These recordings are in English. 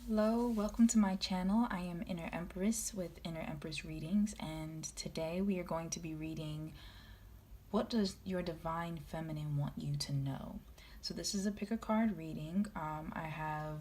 Hello, welcome to my channel. I am Inner Empress with Inner Empress Readings, and today we are going to be reading what does your divine feminine want you to know. So this is a pick a card reading. I have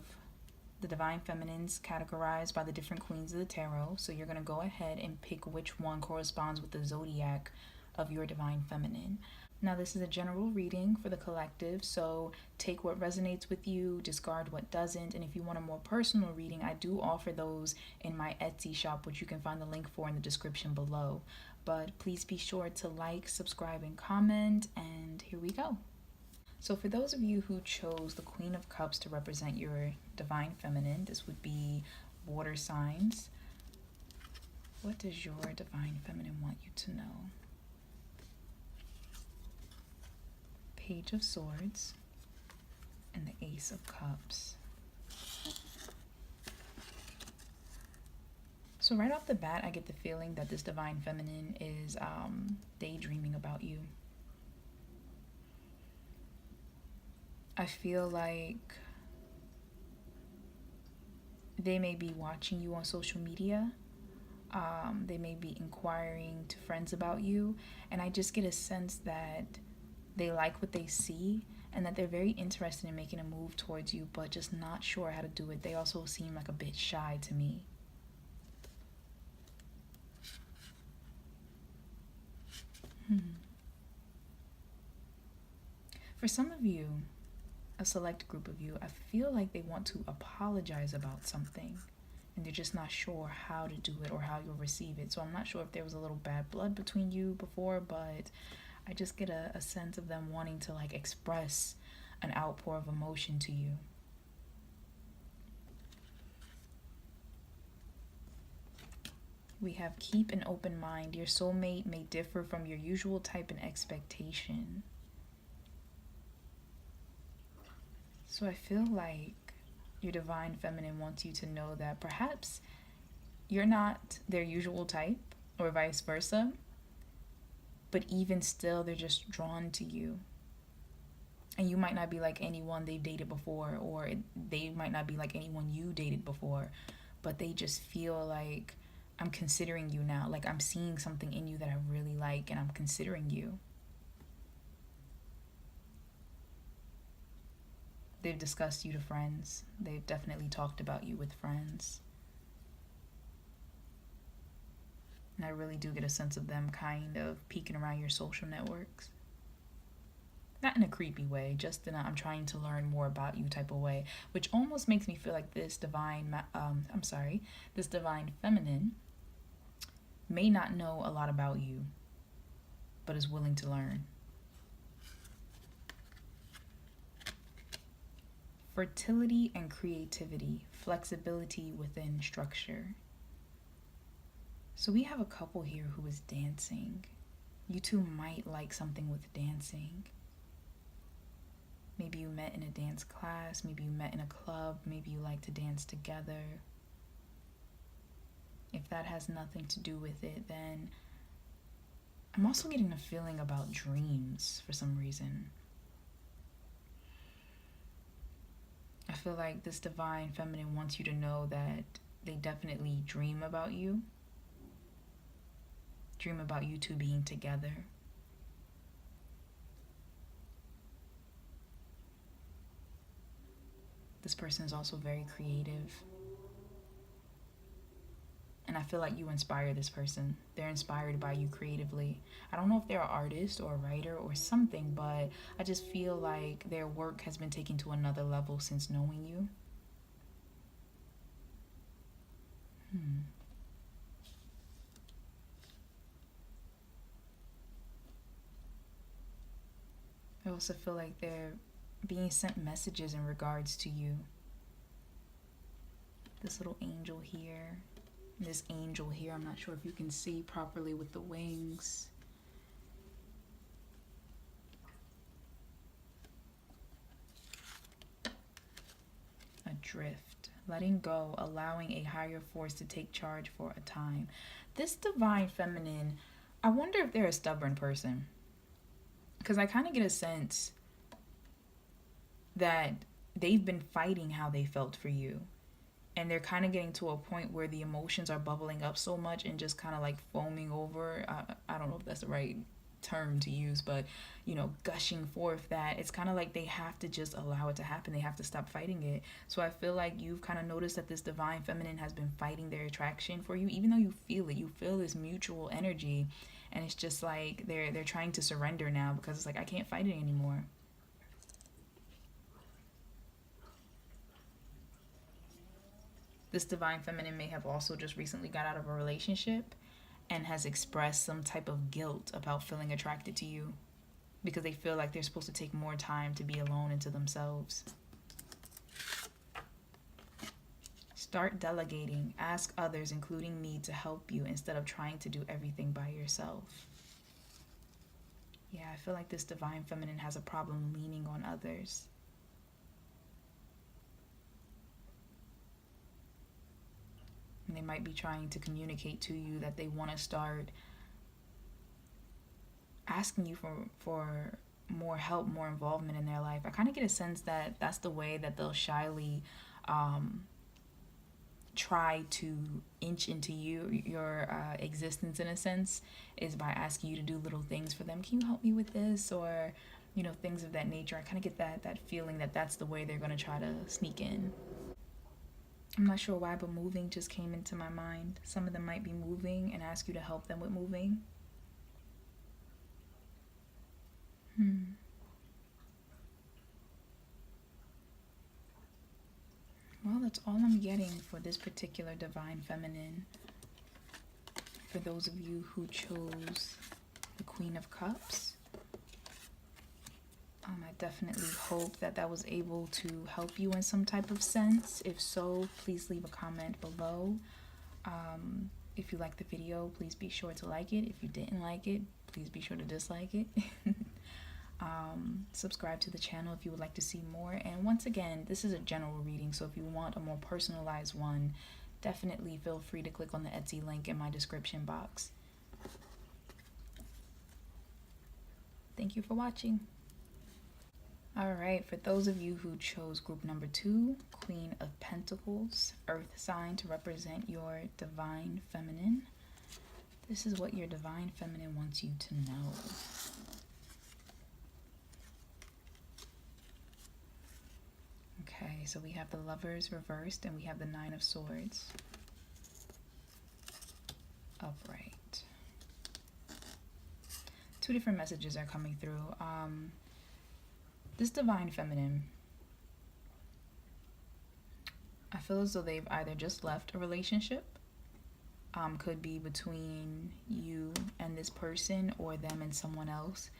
the divine feminines categorized by the different queens of the tarot, so you're going to go ahead and pick which one corresponds with the zodiac of your divine feminine. Now, this is a general reading for the collective, so take what resonates with you, discard what doesn't, and if you want a more personal reading, I do offer those in my Etsy shop, which you can find the link for in the description below. But please be sure to like, subscribe, and comment, and here we go. So for those of you who chose the Queen of Cups to represent your divine feminine, this would be water signs. What does your divine feminine want you to know? Page of Swords and the Ace of Cups. So right off the bat, I get the feeling that this divine feminine is daydreaming about you. I feel like they may be watching you on social media. They may be inquiring to friends about you, and I just get a sense that they like what they see and that they're very interested in making a move towards you, but just not sure how to do it. They also seem like a bit shy to me. For some of you, a select group of you, I feel like they want to apologize about something and they're just not sure how to do it or how you'll receive it. So I'm not sure if there was a little bad blood between you before, but I just get a sense of them wanting to like express an outpour of emotion to you. We have keep an open mind. Your soulmate may differ from your usual type and expectation. So I feel like your divine feminine wants you to know that perhaps you're not their usual type or vice versa. But even still, they're just drawn to you. And you might not be like anyone they've dated before, or they might not be like anyone you dated before, but they just feel like, I'm considering you now. Like, I'm seeing something in you that I really like, and I'm considering you. They've discussed you to friends. They've definitely talked about you with friends. And I really do get a sense of them kind of peeking around your social networks. Not in a creepy way, just in a I'm trying to learn more about you type of way, which almost makes me feel like this divine feminine may not know a lot about you, but is willing to learn. Fertility and creativity, flexibility within structure. So we have a couple here who is dancing. You two might like something with dancing. Maybe you met in a dance class, maybe you met in a club, maybe you like to dance together. If that has nothing to do with it, then I'm also getting a feeling about dreams for some reason. I feel like this divine feminine wants you to know that they definitely dream about you. Dream about you two being together. This person is also very creative. And I feel like you inspire this person. They're inspired by you creatively. I don't know if they're an artist or a writer or something, but I just feel like their work has been taken to another level since knowing you. I also feel like they're being sent messages in regards to you. This little angel here, this angel here, I'm not sure if you can see properly with the wings. Adrift, letting go, allowing a higher force to take charge for a time. This divine feminine, I wonder if they're a stubborn person. Because I kind of get a sense that they've been fighting how they felt for you. And they're kind of getting to a point where the emotions are bubbling up so much and just kind of like foaming over. I don't know if that's the right term to use, but you know, gushing forth, that it's kind of like they have to just allow it to happen. They have to stop fighting it. So I feel like you've kind of noticed that this divine feminine has been fighting their attraction for you, even though you feel it. You feel this mutual energy, and it's just like they're trying to surrender now, because it's like, I can't fight it anymore. This divine feminine may have also just recently got out of a relationship and has expressed some type of guilt about feeling attracted to you, because they feel like they're supposed to take more time to be alone and to themselves. Start delegating. Ask others, including me, to help you instead of trying to do everything by yourself. Yeah, I feel like this divine feminine has a problem leaning on others. And they might be trying to communicate to you that they want to start asking you for more help, more involvement in their life. I kind of get a sense that that's the way that they'll shyly try to inch into your existence, in a sense, is by asking you to do little things for them. Can you help me with this? Or, you know, things of that nature. I kind of get that feeling that that's the way they're going to try to sneak in. I'm not sure why, but moving just came into my mind. Some of them might be moving and ask you to help them with moving. Well, that's all I'm getting for this particular divine feminine. For those of you who chose the Queen of Cups, I definitely hope that was able to help you in some type of sense. If so, please leave a comment below. If you liked the video, please be sure to like it. If you didn't like it, please be sure to dislike it. Subscribe to the channel if you would like to see more. And once again, this is a general reading, so if you want a more personalized one, definitely feel free to click on the Etsy link in my description box. Thank you for watching. Alright, for those of you who chose group number 2, Queen of Pentacles, Earth sign, to represent your divine feminine, this is what your divine feminine wants you to know. Okay, so we have the Lovers reversed and we have the Nine of Swords upright. Two different messages are coming through. This divine feminine, I feel as though they've either just left a relationship, could be between you and this person or them and someone else,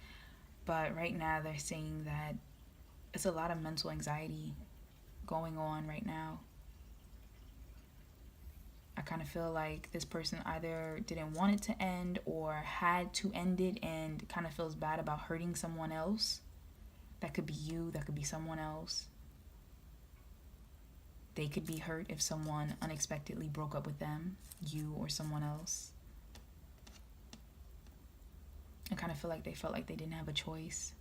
but right now they're saying that it's a lot of mental anxiety going on right now. I kind of feel like this person either didn't want it to end or had to end it and kind of feels bad about hurting someone else. That could be you, that could be someone else. They could be hurt if someone unexpectedly broke up with them, you or someone else. I kind of feel like they felt like they didn't have a choice.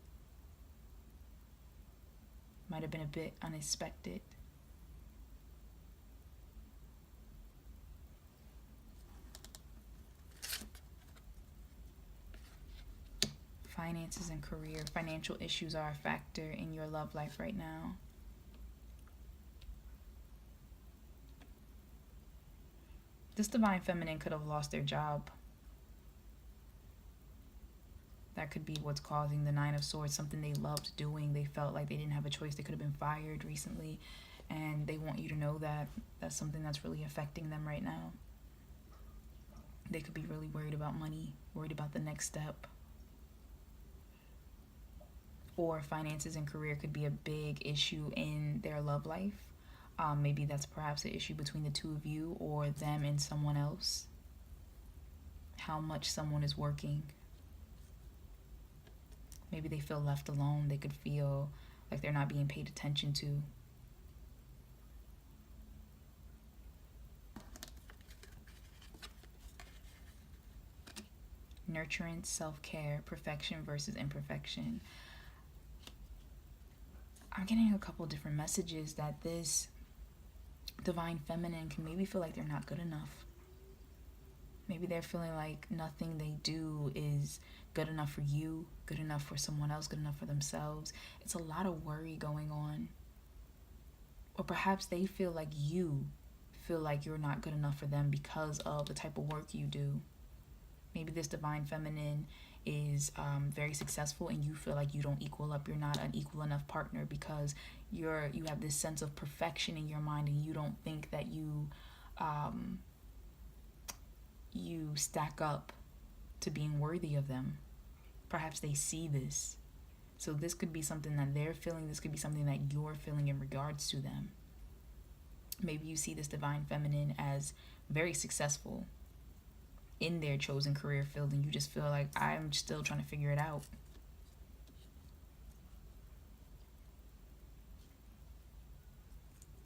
Might have been a bit unexpected. Finances and career. Financial issues are a factor in your love life right now. This divine feminine could have lost their job. That could be what's causing the Nine of Swords, something they loved doing. They felt like they didn't have a choice. They could have been fired recently, and they want you to know that that's something that's really affecting them right now. They could be really worried about money, worried about the next step. Or finances and career could be a big issue in their love life. Maybe that's perhaps an issue between the two of you or them and someone else. How much someone is working. Maybe they feel left alone. They could feel like they're not being paid attention to. Nurturance, self-care, perfection versus imperfection. I'm getting a couple different messages that this Divine feminine can maybe feel like they're not good enough. Maybe they're feeling like nothing they do is good enough for you, good enough for someone else, good enough for themselves. It's a lot of worry going on. Or perhaps they feel like you feel like you're not good enough for them because of the type of work you do. Maybe this divine feminine is very successful and you feel like you don't equal up. You're not an equal enough partner because you have this sense of perfection in your mind, and you don't think that you stack up to being worthy of them. Perhaps they see this. So this could be something that they're feeling. This could be something that you're feeling in regards to them. Maybe you see this divine feminine as very successful in their chosen career field, and you just feel like, I'm still trying to figure it out.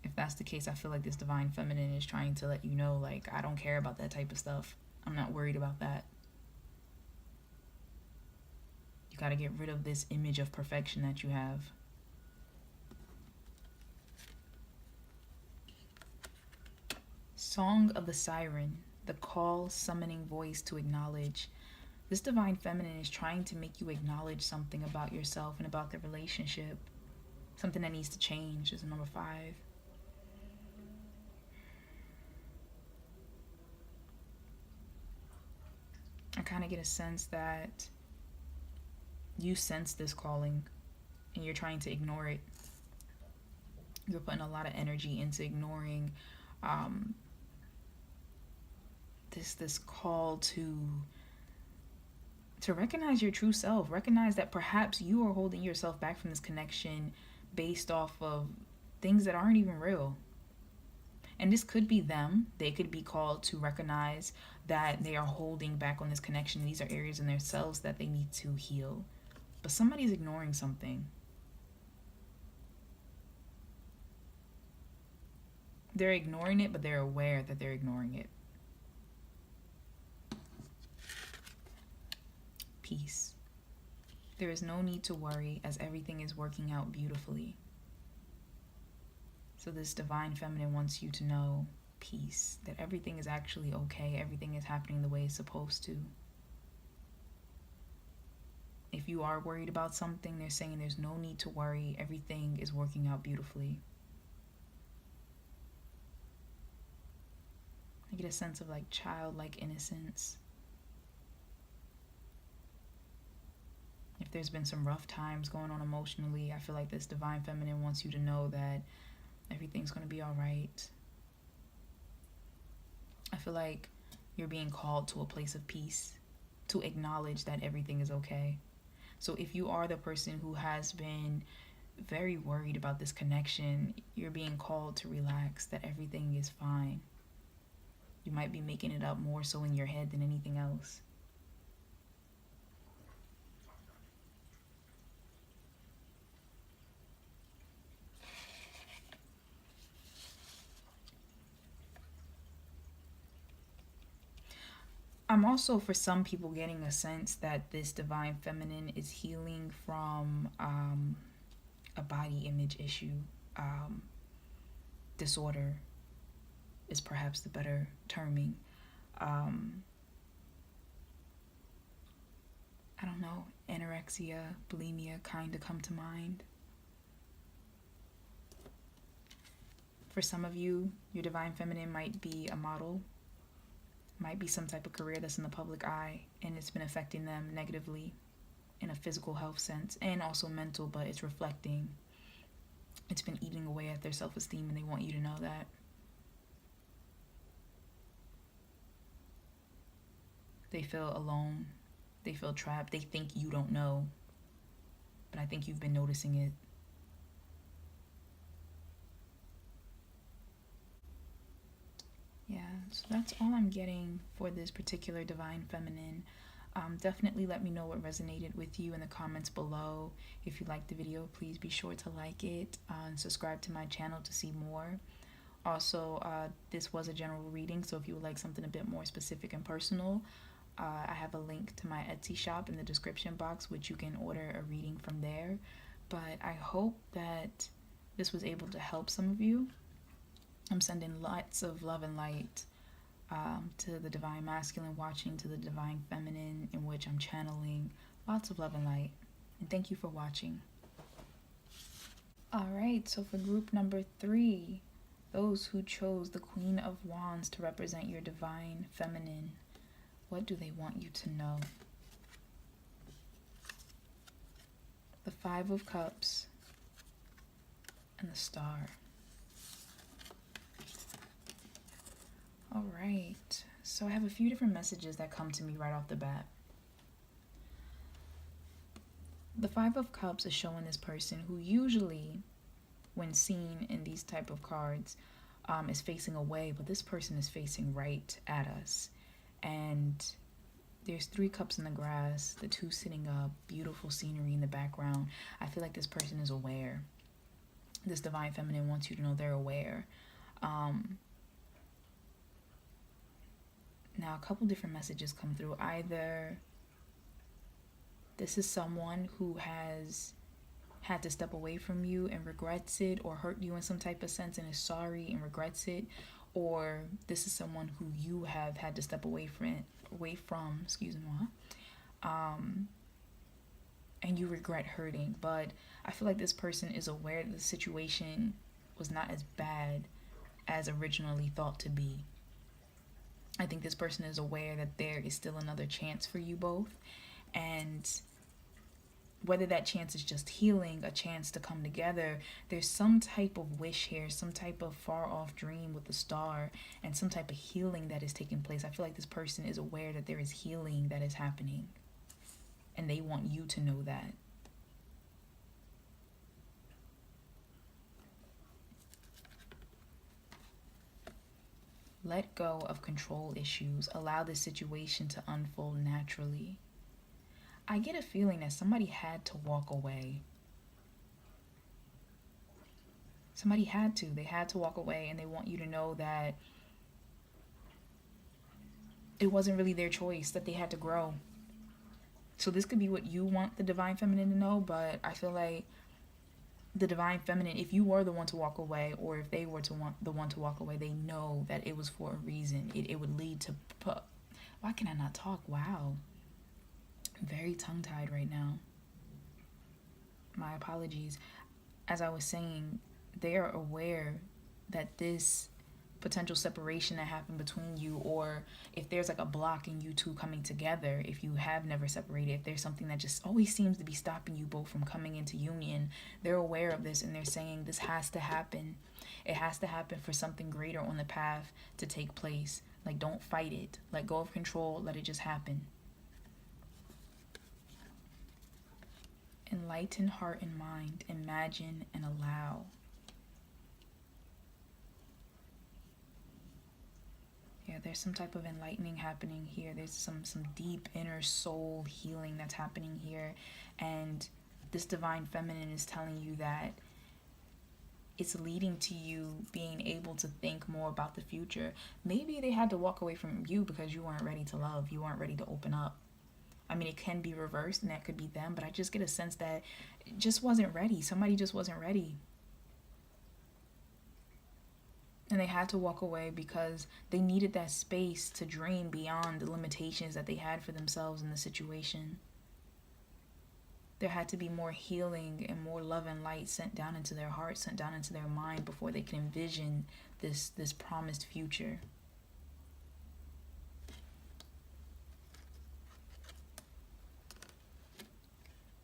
If that's the case, I feel like this divine feminine is trying to let you know, like, I don't care about that type of stuff. I'm not worried about that. You got to get rid of this image of perfection that you have. Song of the Siren, the call summoning voice to acknowledge. This divine feminine is trying to make you acknowledge something about yourself and about the relationship. Something that needs to change is number 5. I kind of get a sense that you sense this calling and you're trying to ignore it. You're putting a lot of energy into ignoring this call to recognize your true self. Recognize that perhaps you are holding yourself back from this connection based off of things that aren't even real. And this could be them. They could be called to recognize that they are holding back on this connection. These are areas in themselves that they need to heal. But somebody's ignoring something. They're ignoring it, but they're aware that they're ignoring it. Peace. There is no need to worry, as everything is working out beautifully. So this divine feminine wants you to know peace, that everything is actually okay. Everything is happening the way it's supposed to. If you are worried about something, they're saying there's no need to worry. Everything is working out beautifully. I get a sense of like childlike innocence. If there's been some rough times going on emotionally, I feel like this divine feminine wants you to know that everything's going to be all right. I feel like you're being called to a place of peace, to acknowledge that everything is okay. So if you are the person who has been very worried about this connection, you're being called to relax, that everything is fine. You might be making it up more so in your head than anything else. I'm also, for some people, getting a sense that this divine feminine is healing from a body image issue. Disorder is perhaps the better terming. I don't know, anorexia, bulimia kind of come to mind. For some of you, your divine feminine might be a model, might be some type of career that's in the public eye, and it's been affecting them negatively in a physical health sense and also mental, but it's reflecting. It's been eating away at their self-esteem, and they want you to know that. They feel alone. They feel trapped. They think you don't know, but I think you've been noticing it. Yeah, so that's all I'm getting for this particular divine feminine. Definitely let me know what resonated with you in the comments below. If you liked the video, please be sure to like it and subscribe to my channel to see more. Also, this was a general reading, so if you would like something a bit more specific and personal, I have a link to my Etsy shop in the description box, which you can order a reading from there. But I hope that this was able to help some of you. I'm sending lots of love and light to the divine masculine watching, to the divine feminine in which I'm channeling. Lots of love and light. And thank you for watching. Alright, so for group number 3, those who chose the Queen of Wands to represent your divine feminine, what do they want you to know? The Five of Cups and the Star. Alright, so I have a few different messages that come to me right off the bat. The Five of Cups is showing this person who usually, when seen in these type of cards, is facing away, but this person is facing right at us. And there's 3 cups in the grass, the 2 sitting up, beautiful scenery in the background. I feel like this person is aware. This divine feminine wants you to know they're aware. Now, a couple different messages come through. Either this is someone who has had to step away from you and regrets it, or hurt you in some type of sense and is sorry and regrets it, or this is someone who you have had to step away from, excuse me, and you regret hurting. But I feel like this person is aware that the situation was not as bad as originally thought to be. I think this person is aware that there is still another chance for you both, and whether that chance is just healing, a chance to come together, there's some type of wish here, some type of far off dream with the Star, and some type of healing that is taking place. I feel like this person is aware that there is healing that is happening, and they want you to know that. Let go of control issues. Allow this situation to unfold naturally. I get a feeling that somebody had to walk away. Somebody had to. They had to walk away, and they want you to know that it wasn't really their choice, that they had to grow. So this could be what you want the divine feminine to know, but I feel like the divine feminine, if you were the one to walk away, or if they were the one to walk away, they know that it was for a reason. It would lead to... Why can I not talk? Wow. I'm very tongue-tied right now. My apologies. As I was saying, they are aware that this potential separation that happened between you, or if there's like a block in you two coming together, if you have never separated, if there's something that just always seems to be stopping you both from coming into union, they're aware of this, and they're saying this has to happen. It has to happen for something greater on the path to take place. Like, don't fight it. Let go of control. Let it just happen. Enlighten heart and mind. Imagine and allow. Yeah, there's some type of enlightening happening here. There's some deep inner soul healing that's happening here. And this divine feminine is telling you that it's leading to you being able to think more about the future. Maybe they had to walk away from you because you weren't ready to love. You weren't ready to open up. I mean, it can be reversed, and that could be them, but I just get a sense that it just wasn't ready. Somebody just wasn't ready. And they had to walk away because they needed that space to dream beyond the limitations that they had for themselves in the situation. There had to be more healing and more love and light sent down into their heart, sent down into their mind before they can envision this promised future.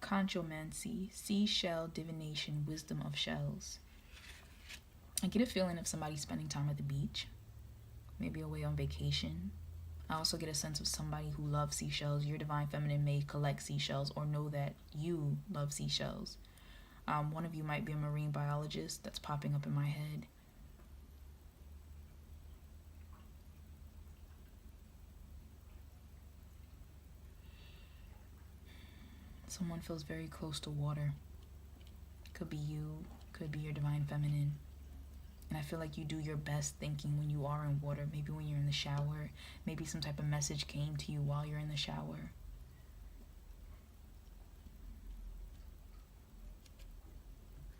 Conchomancy, seashell divination, wisdom of shells. I get a feeling of somebody spending time at the beach, maybe away on vacation. I also get a sense of somebody who loves seashells. Your divine feminine may collect seashells or know that you love seashells. One of you might be a marine biologist. That's popping up in my head. Someone feels very close to water. Could be you, could be your divine feminine. And I feel like you do your best thinking when you are in water. Maybe when you're in the shower. Maybe some type of message came to you while you're in the shower.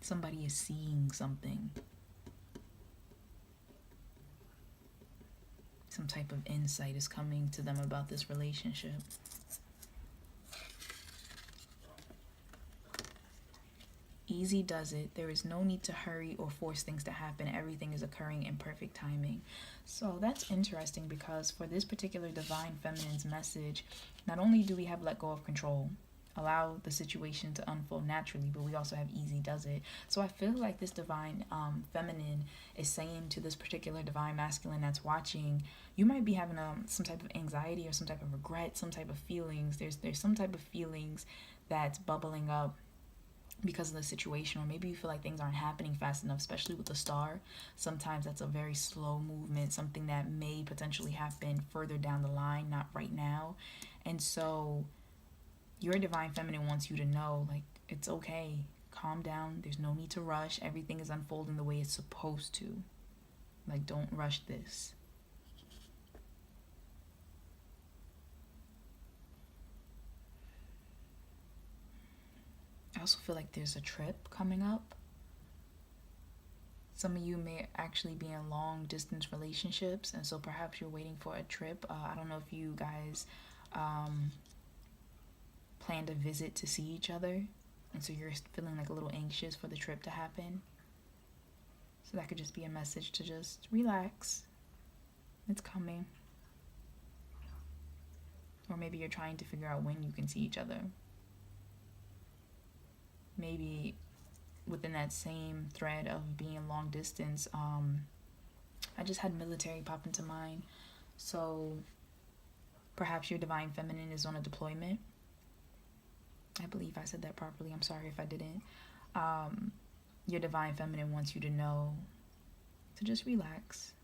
Somebody is seeing something. Some type of insight is coming to them about this relationship. Easy does it. There is no need to hurry or force things to happen. Everything is occurring in perfect timing. So that's interesting, because for this particular divine feminine's message, not only do we have let go of control, allow the situation to unfold naturally, but we also have easy does it. So I feel like this divine feminine is saying to this particular divine masculine that's watching, you might be having some type of anxiety or some type of regret, some type of feelings. There's some type of feelings that's bubbling up because of the situation, or maybe you feel like things aren't happening fast enough, especially with the star. Sometimes that's a very slow movement, something that may potentially happen further down the line, not right now. And so your divine feminine wants you to know, like, it's okay, calm down, there's no need to rush, everything is unfolding the way it's supposed to. Like, don't rush this. I also feel like there's a trip coming up. Some of you may actually be in long distance relationships, and so perhaps you're waiting for a trip. I don't know if you guys plan to visit to see each other, and so you're feeling like a little anxious for the trip to happen. So that could just be a message to just relax. It's coming. Or maybe you're trying to figure out when you can see each other. Maybe within that same thread of being long distance, I just had military pop into mind. So perhaps your divine feminine is on a deployment. I believe I said that properly. I'm sorry if I didn't. Your divine feminine wants you to know to just relax.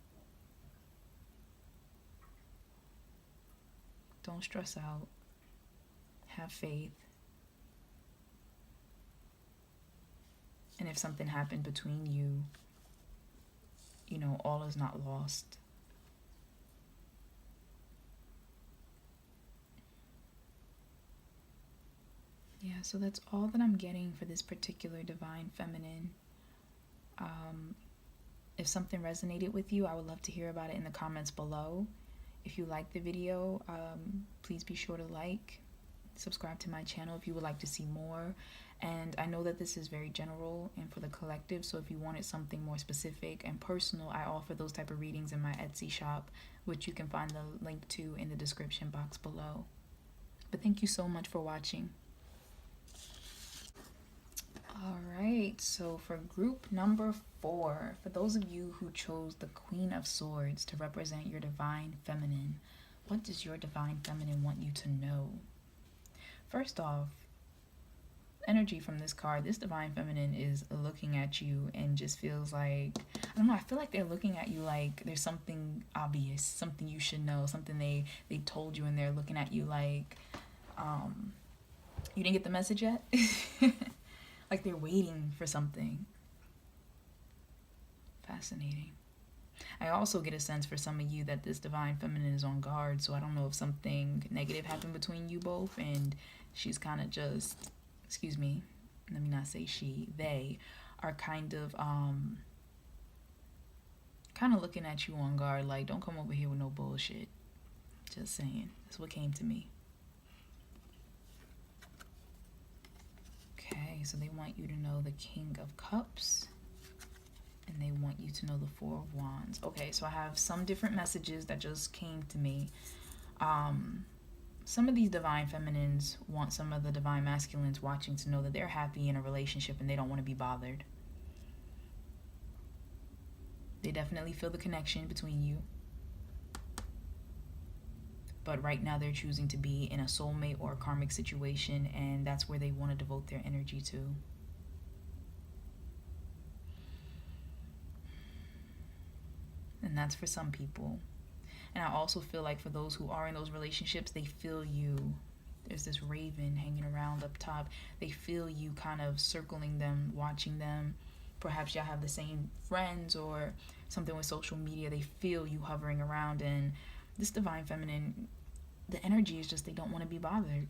Don't stress out. Have faith. And if something happened between you, you know, all is not lost. Yeah, so that's all that I'm getting for this particular divine feminine. If something resonated with you, I would love to hear about it in the comments below. If you like the video, please be sure to like, subscribe to my channel if you would like to see more. And I know that this is very general and for the collective, so if you wanted something more specific and personal, I offer those type of readings in my Etsy shop, which you can find the link to in the description box below. But thank you so much for watching. Alright, so for group number 4, for those of you who chose the Queen of Swords to represent your divine feminine, what does your divine feminine want you to know? First off, energy from this card, this divine feminine is looking at you and just feels like, I don't know, I feel like they're looking at you like there's something obvious, something you should know, something they told you, and they're looking at you like, you didn't get the message yet? Like they're waiting for something. Fascinating. I also get a sense for some of you that this divine feminine is on guard, so I don't know if something negative happened between you both and she's kind of just, excuse me, let me not say she, they are kind of looking at you on guard, like, don't come over here with no bullshit. Just saying. That's what came to me. Okay, so they want you to know the King of Cups, and they want you to know the Four of Wands. Okay, so I have some different messages that just came to me. Some of these divine feminines want some of the divine masculines watching to know that they're happy in a relationship and they don't want to be bothered. They definitely feel the connection between you. But right now they're choosing to be in a soulmate or a karmic situation, and that's where they want to devote their energy to. And that's for some people. And I also feel like for those who are in those relationships, they feel you. There's this raven hanging around up top. They feel you kind of circling them, watching them. Perhaps y'all have the same friends or something with social media. They feel you hovering around, and this divine feminine, the energy is just they don't want to be bothered.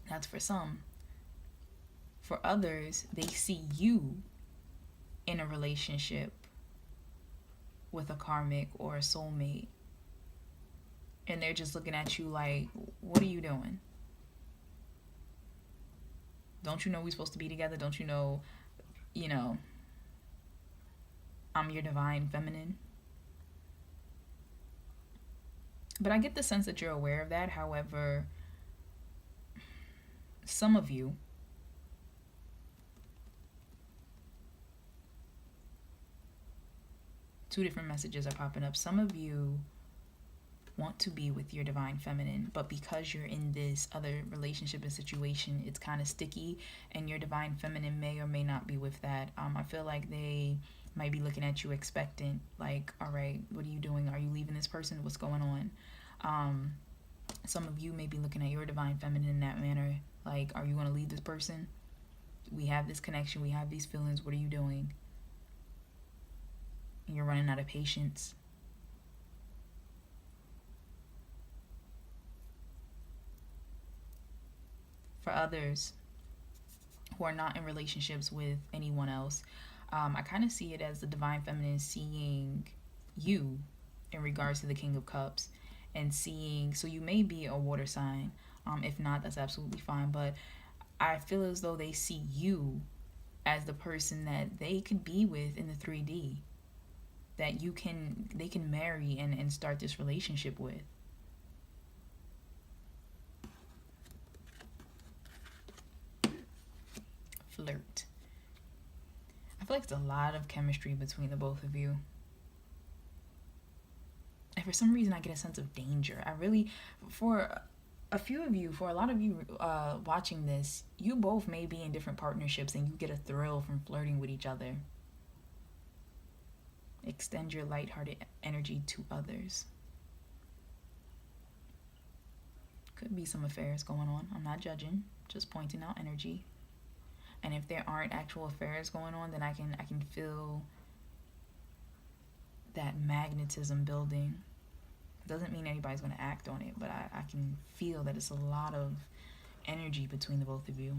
That's for some. For others, they see you in a relationship with a karmic or a soulmate, and they're just looking at you like, what are you doing? Don't you know we're supposed to be together? Don't you know, I'm your divine feminine? But I get the sense that you're aware of that. However, some of you, two different messages are popping up. Some of you want to be with your divine feminine, but because you're in this other relationship and situation, it's kind of sticky, and your divine feminine may or may not be with that. I feel like they might be looking at you expectant, like, all right, what are you doing? Are you leaving this person? What's going on? Some of you may be looking at your divine feminine in that manner, like, are you going to leave this person? We have this connection, we have these feelings, what are you doing? And you're running out of patience. For others who are not in relationships with anyone else, I kind of see it as the divine feminine seeing you in regards to the King of Cups, and seeing, so you may be a water sign. If not, that's absolutely fine. But I feel as though they see you as the person that they could be with in the 3D, that they can marry and start this relationship with. Flirt. I feel like it's a lot of chemistry between the both of you. And for some reason, I get a sense of danger. For a lot of you watching this, you both may be in different partnerships and you get a thrill from flirting with each other. Extend your lighthearted energy to others. Could be some affairs going on. I'm not judging, just pointing out energy. And if there aren't actual affairs going on, then I can feel that magnetism building. Doesn't mean anybody's going to act on it, but I can feel that it's a lot of energy between the both of you.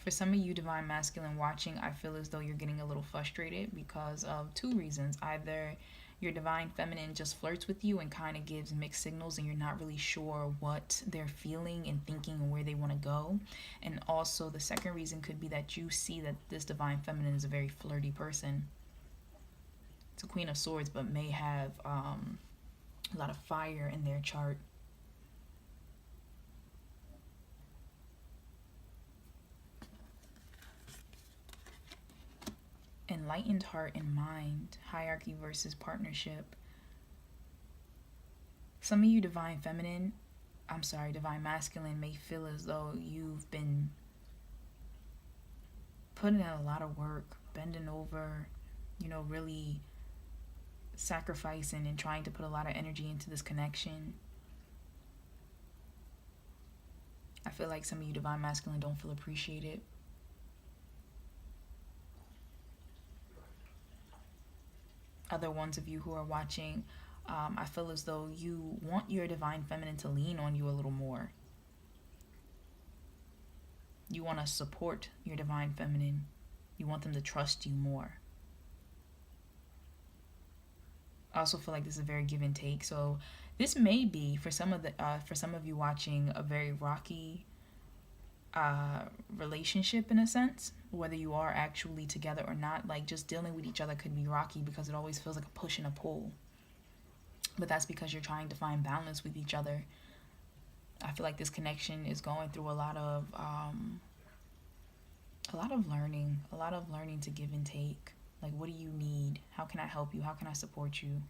For some of you divine masculine watching, I feel as though you're getting a little frustrated because of two reasons. Either your divine feminine just flirts with you and kind of gives mixed signals, and you're not really sure what they're feeling and thinking and where they want to go. And also the second reason could be that you see that this divine feminine is a very flirty person. It's a Queen of Swords, but may have a lot of fire in their chart. Enlightened heart and mind, hierarchy versus partnership. Some of you divine masculine may feel as though you've been putting in a lot of work, bending over, really sacrificing and trying to put a lot of energy into this connection. I feel like some of you divine masculine don't feel appreciated. Other ones of you who are watching, I feel as though you want your divine feminine to lean on you a little more. You want to support your divine feminine. You want them to trust you more. I also feel like this is a very give and take. So this may be, for some of you watching, a very rocky relationship in a sense, whether you are actually together or not. Like, just dealing with each other could be rocky because it always feels like a push and a pull, but that's because you're trying to find balance with each other. I feel like this connection is going through a lot of learning to give and take. Like, what do you need? How can I help you? How can I support you?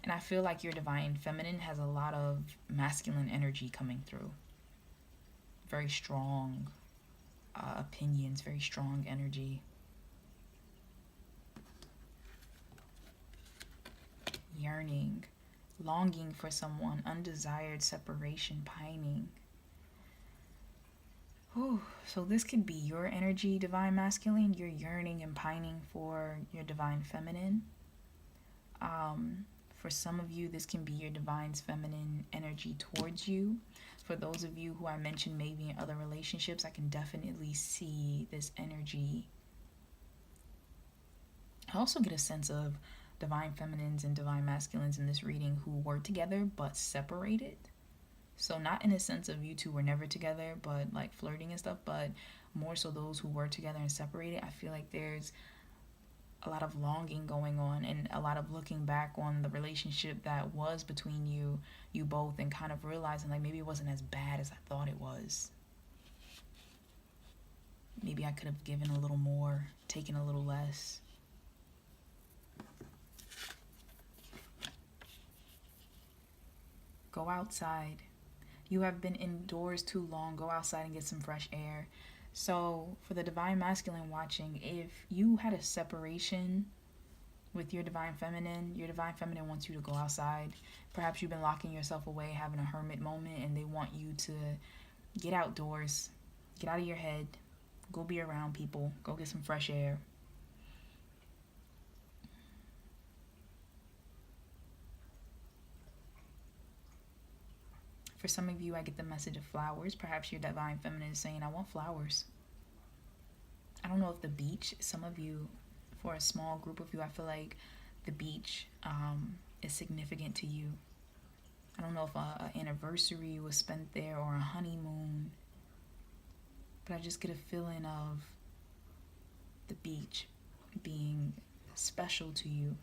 And I feel like your divine feminine has a lot of masculine energy coming through. Very strong opinions, very strong energy. Yearning, longing for someone, undesired separation, pining. Whew. So this could be your energy, divine masculine. You're yearning and pining for your divine feminine. For some of you, this can be your divine feminine energy towards you. For those of you who I mentioned maybe in other relationships, I can definitely see this energy. I also get a sense of divine feminines and divine masculines in this reading who were together but separated. So not in a sense of you two were never together, but like flirting and stuff, but more so those who were together and separated. I feel like there's a lot of longing going on and a lot of looking back on the relationship that was between you both, and kind of realizing like maybe it wasn't as bad as I thought it was. Maybe I could have given a little more, taken a little less. Go outside. You have been indoors too long. Go outside and get some fresh air. So for the divine masculine watching, if you had a separation with your divine feminine wants you to go outside. Perhaps you've been locking yourself away, having a hermit moment, and they want you to get outdoors, get out of your head, go be around people, go get some fresh air. For some of you, I get the message of flowers. Perhaps your divine feminine is saying, I want flowers. I don't know if the beach, some of you, for a small group of you, I feel like the beach is significant to you. I don't know if an anniversary was spent there or a honeymoon, but I just get a feeling of the beach being special to you,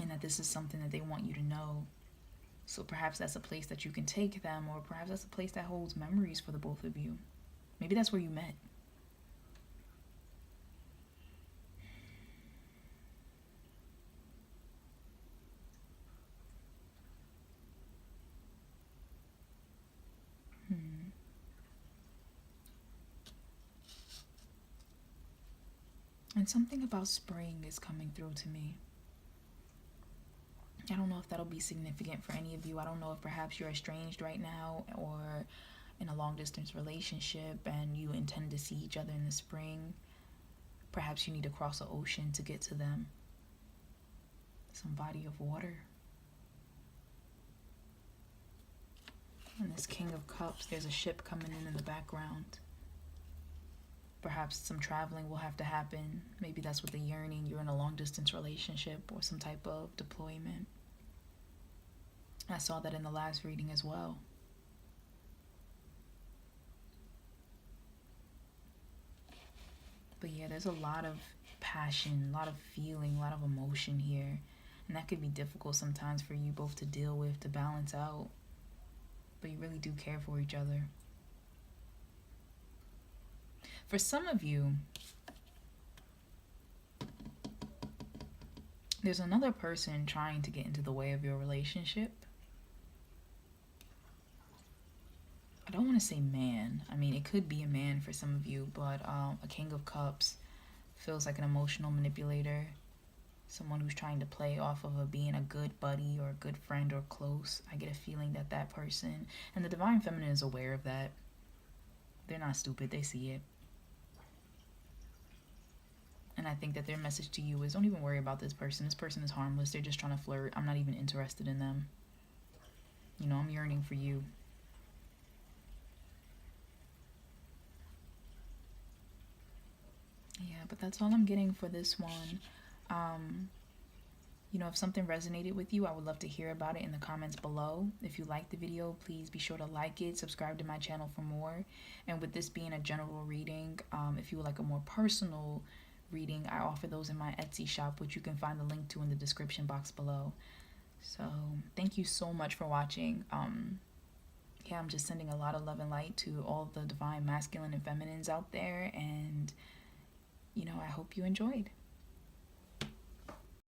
and that this is something that they want you to know. So perhaps that's a place that you can take them, or perhaps that's a place that holds memories for the both of you. Maybe that's where you met. And something about spring is coming through to me. I don't know if that'll be significant for any of you. I don't know if perhaps you're estranged right now or in a long distance relationship and you intend to see each other in the spring. Perhaps you need to cross an ocean to get to them. Some body of water. And this King of Cups, there's a ship coming in the background. Perhaps some traveling will have to happen. Maybe that's what the yearning. You're in a long distance relationship or some type of deployment. I saw that in the last reading as well. But yeah, there's a lot of passion, a lot of feeling, a lot of emotion here. And that could be difficult sometimes for you both to deal with, to balance out. But you really do care for each other. For some of you, there's another person trying to get into the way of your relationship. I don't want to say man. I mean, it could be a man for some of you, but a King of Cups feels like an emotional manipulator. Someone who's trying to play off of being a good buddy or a good friend or close. I get a feeling that that person, and the divine feminine is aware of that. They're not stupid. They see it. And I think that their message to you is, don't even worry about this person. This person is harmless. They're just trying to flirt. I'm not even interested in them. You know, I'm yearning for you. Yeah, but that's all I'm getting for this one. You know, if something resonated with you, I would love to hear about it in the comments below. If you liked the video, please be sure to like it, subscribe to my channel for more. And with this being a general reading, if you would like a more personal reading, I offer those in my Etsy shop, which you can find the link to in the description box below. So thank you so much for watching. Yeah, I'm just sending a lot of love and light to all the divine masculine and feminines out there, and you know, I hope you enjoyed.